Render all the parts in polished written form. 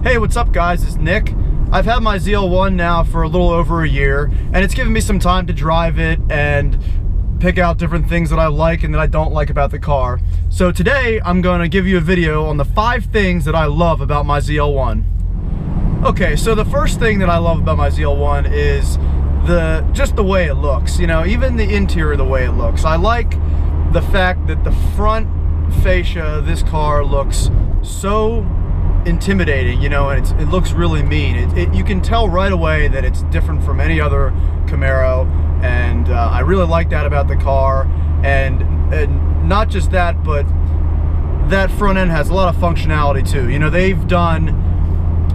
Hey, what's up guys, it's Nick. I've had my ZL1 now for a little over a year, and it's given me some time to drive it and pick out different things that I like and that I don't like about the car. So today, I'm gonna give you a video on the 5 things that I love about my ZL1. Okay, so the first thing that I love about my ZL1 is just the way it looks. You know, even the interior, the way it looks. I like the fact that the front fascia of this car looks so intimidating, you know, and it looks really mean. You can tell right away that it's different from any other Camaro, and I really like that about the car. And not just that, but that front end has a lot of functionality too. You know, they've done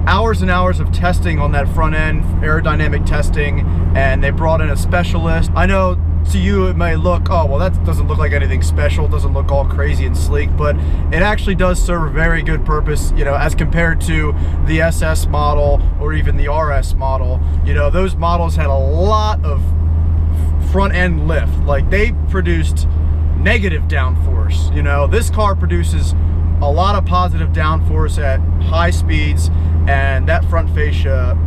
hours and hours of testing on that front end, aerodynamic testing, and they brought in a specialist. I know to you it may look, oh well, that doesn't look like anything special, it doesn't look all crazy and sleek, but it actually does serve a very good purpose, you know, as compared to the SS model or even the RS model. You know, those models had a lot of front end lift, like they produced negative downforce. You know, this car produces a lot of positive downforce at high speeds, and that front fascia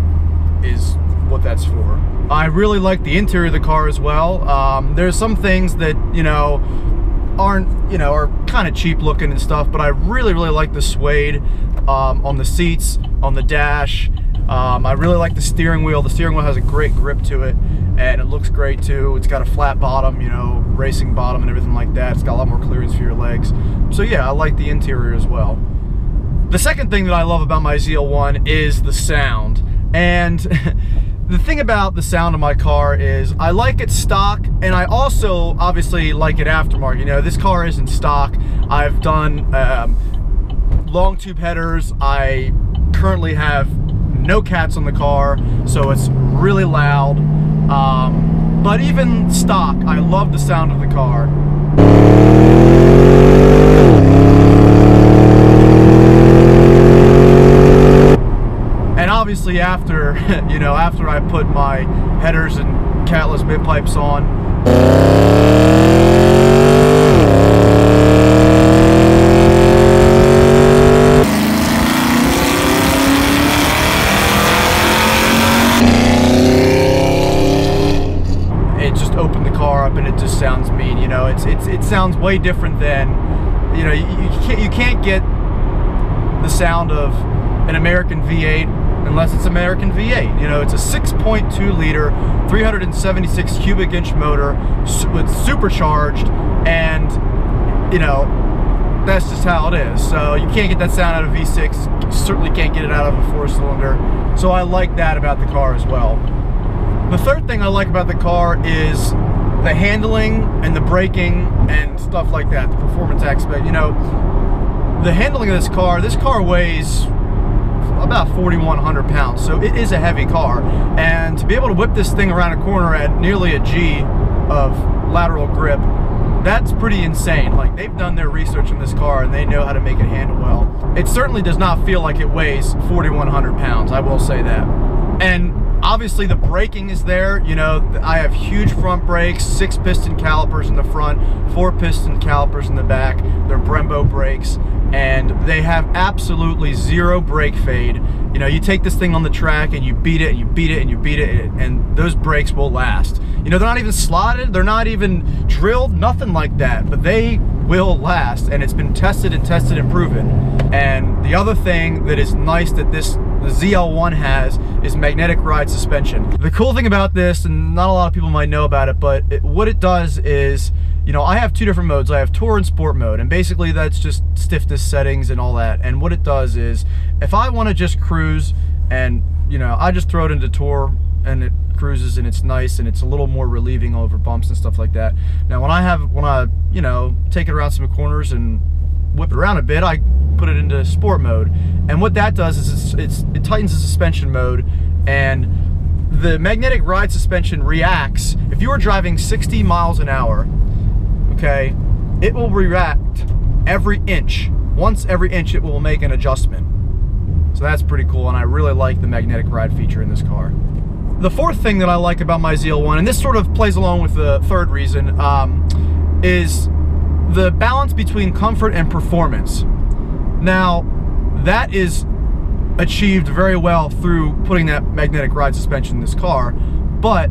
is what that's for. I really like the interior of the car as well. There's some things that, you know, aren't, you know, are kind of cheap looking and stuff, but I really like the suede on the seats, on the dash. I really like the steering wheel. The steering wheel has a great grip to it, and it looks great too. It's got a flat bottom, you know, racing bottom and everything like that. It's got a lot more clearance for your legs. So yeah, I like the interior as well. The second thing that I love about my ZL1 is the sound. And the thing about the sound of my car is I like it stock, and I also obviously like it aftermarket. You know, this car isn't stock. I've done long tube headers. I currently have no cats on the car, so it's really loud. But even stock, I love the sound of the car. And obviously after, you know, after I put my headers and catless mid pipes on, it just opened the car up and it just sounds mean. You know, it sounds way different than, you know, you can't get the sound of an American V8 unless it's American V8. You know, it's a 6.2 liter, 376 cubic inch motor with supercharged, and you know, that's just how it is. So you can't get that sound out of V6. You certainly can't get it out of a 4-cylinder. So I like that about the car as well. The third thing I like about the car is the handling and the braking and stuff like that, the performance aspect. You know, the handling of this car weighs about 4,100 pounds, so it is a heavy car, and to be able to whip this thing around a corner at nearly a G of lateral grip, that's pretty insane. Like, they've done their research on this car and they know how to make it handle well. It certainly does not feel like it weighs 4,100 pounds, I will say that. And obviously the braking is there. You know, I have huge front brakes, 6-piston calipers in the front, 4-piston calipers in the back. They're Brembo brakes, and they have absolutely zero brake fade. You know, you take this thing on the track and you beat it and you beat it and you beat it, and those brakes will last. You know, they're not even slotted, they're not even drilled, nothing like that, but they will last, and it's been tested and proven. And the other thing that is nice that the ZL1 has is magnetic ride suspension. The cool thing about this, and not a lot of people might know about it, but what it does is, you know, I have 2 different modes. I have Tour and Sport mode, and basically that's just stiffness settings and all that. And what it does is, if I want to just cruise, and you know, I just throw it into Tour and it cruises and it's nice and it's a little more relieving over bumps and stuff like that. Now when I you know, take it around some corners and whip it around a bit, I put it into Sport mode, and what that does is it tightens the suspension mode, and the magnetic ride suspension reacts. If you are driving 60 miles an hour, okay, it will react every inch. Once every inch it will make an adjustment. So that's pretty cool, and I really like the magnetic ride feature in this car. The fourth thing that I like about my ZL1, and this sort of plays along with the third reason, is the balance between comfort and performance. Now, that is achieved very well through putting that magnetic ride suspension in this car. But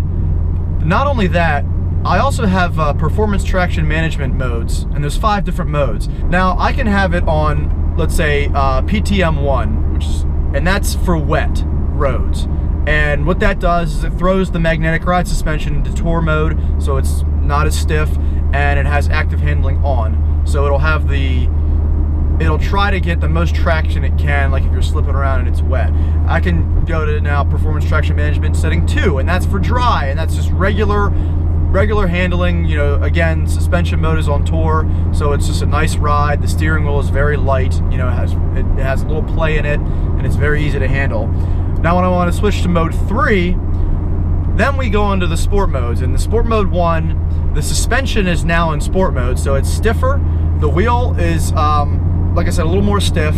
not only that, I also have performance traction management modes, and there's 5 different modes. Now I can have it on, let's say, PTM1, and that's for wet roads. And what that does is it throws the magnetic ride suspension into tour mode, so it's not as stiff, and it has active handling on. So it'll try to get the most traction it can, like if you're slipping around and it's wet. I can go to now performance traction management setting 2, and that's for dry, and that's just regular handling. You know, again, suspension mode is on tour, so it's just a nice ride. The steering wheel is very light, you know, it has a little play in it, and it's very easy to handle. Now when I want to switch to mode 3, then we go into the sport modes. In the sport mode 1, the suspension is now in sport mode, so it's stiffer. The wheel is, like I said, a little more stiff,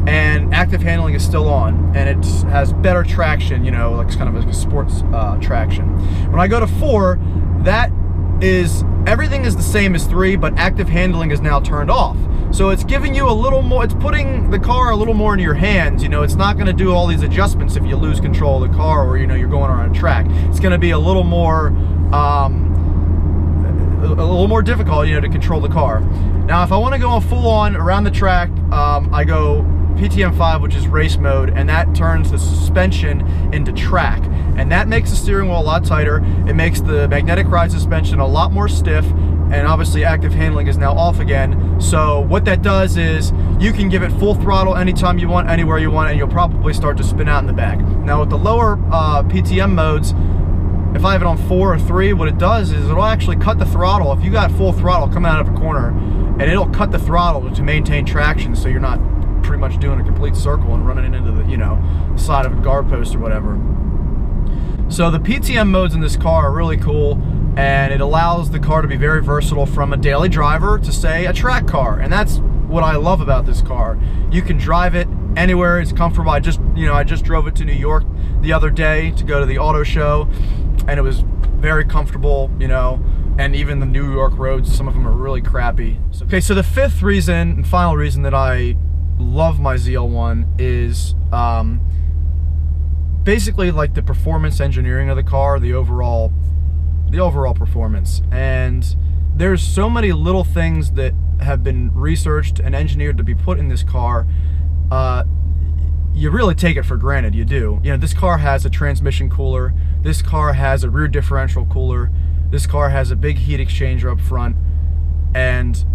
and active handling is still on, and it has better traction, you know, like it's kind of like a sports traction. When I go to 4, everything is the same as 3, but active handling is now turned off. So it's giving you a little more, it's putting the car a little more in your hands. You know, it's not going to do all these adjustments if you lose control of the car, or, you know, you're going around a track. It's going to be a little more difficult, you know, to control the car. Now, if I want to go full on around the track, I go PTM5, which is race mode, and that turns the suspension into track, and that makes the steering wheel a lot tighter. It makes the magnetic ride suspension a lot more stiff, and obviously active handling is now off again. So what that does is you can give it full throttle anytime you want, anywhere you want, and you'll probably start to spin out in the back. Now with the lower PTM modes, if I have it on 4 or 3, what it does is it'll actually cut the throttle. If you got full throttle coming out of a corner, and it'll cut the throttle to maintain traction, so you're not pretty much doing a complete circle and running into the, you know, side of a guard post or whatever. So the PTM modes in this car are really cool, and it allows the car to be very versatile from a daily driver to, say, a track car. And that's what I love about this car. You can drive it anywhere. It's comfortable. I just drove it to New York the other day to go to the auto show, and it was very comfortable, you know. And even the New York roads, some of them are really crappy. Okay, so the 5th reason and final reason that I love my ZL1 is basically like the performance engineering of the car, the overall performance. And there's so many little things that have been researched and engineered to be put in this car. You really take it for granted, you do. You know, this car has a transmission cooler, this car has a rear differential cooler, this car has a big heat exchanger up front, and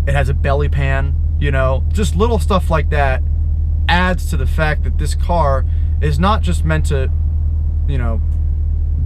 it has a belly pan. You know, just little stuff like that adds to the fact that this car is not just meant to, you know,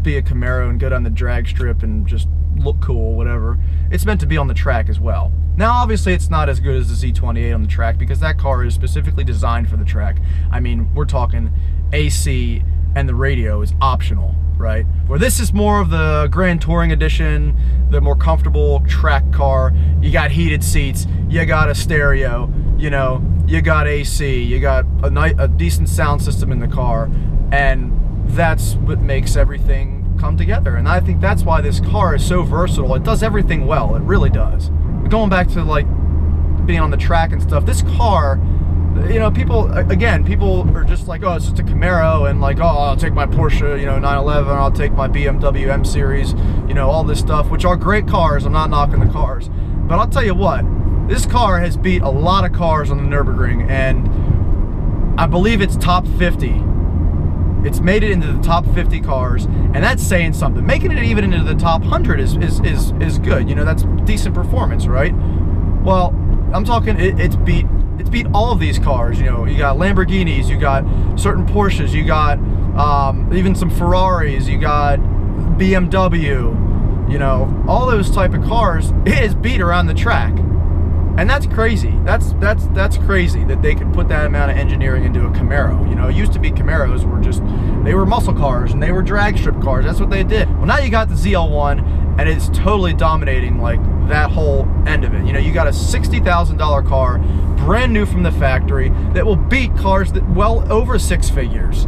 be a Camaro and go down the drag strip and just look cool, whatever. It's meant to be on the track as well. Now, obviously, it's not as good as the Z28 on the track, because that car is specifically designed for the track. I mean, we're talking AC, and the radio is optional, right? Where this is more of the Grand Touring Edition, the more comfortable track car. You got heated seats, you got a stereo, you know, you got AC, you got a decent sound system in the car, and that's what makes everything come together. And I think that's why this car is so versatile. It does everything well, it really does. But going back to like being on the track and stuff, this car, you know, people are just like, oh, it's just a Camaro, and like, oh, I'll take my Porsche, you know, 911, I'll take my BMW M Series, you know, all this stuff, which are great cars. I'm not knocking the cars, but I'll tell you what, this car has beat a lot of cars on the Nürburgring, and I believe it's top 50. It's made it into the top 50 cars, and that's saying something. Making it even into the top 100 is good. You know, that's decent performance, right? Well, I'm talking, it's beat all of these cars. You know, you got Lamborghinis, you got certain Porsches, you got even some Ferraris, you got BMW, you know, all those type of cars. It is beat around the track, and that's crazy. That's crazy that they could put that amount of engineering into a Camaro. You know, it used to be Camaros they were muscle cars and they were drag strip cars. That's what they did. Well, now you got the ZL1, and it's totally dominating like that whole end of it. You know, you got a $60,000 car, brand new from the factory, that will beat cars that well over 6 figures.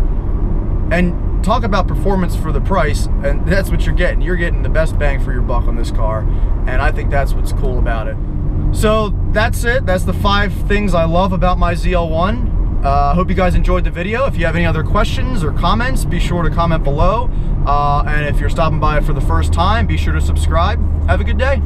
And talk about performance for the price, and that's what you're getting. You're getting the best bang for your buck on this car, and I think that's what's cool about it. So that's it. That's the 5 things I love about my ZL1. I hope you guys enjoyed the video. If you have any other questions or comments, be sure to comment below. And if you're stopping by for the first time, be sure to subscribe. Have a good day.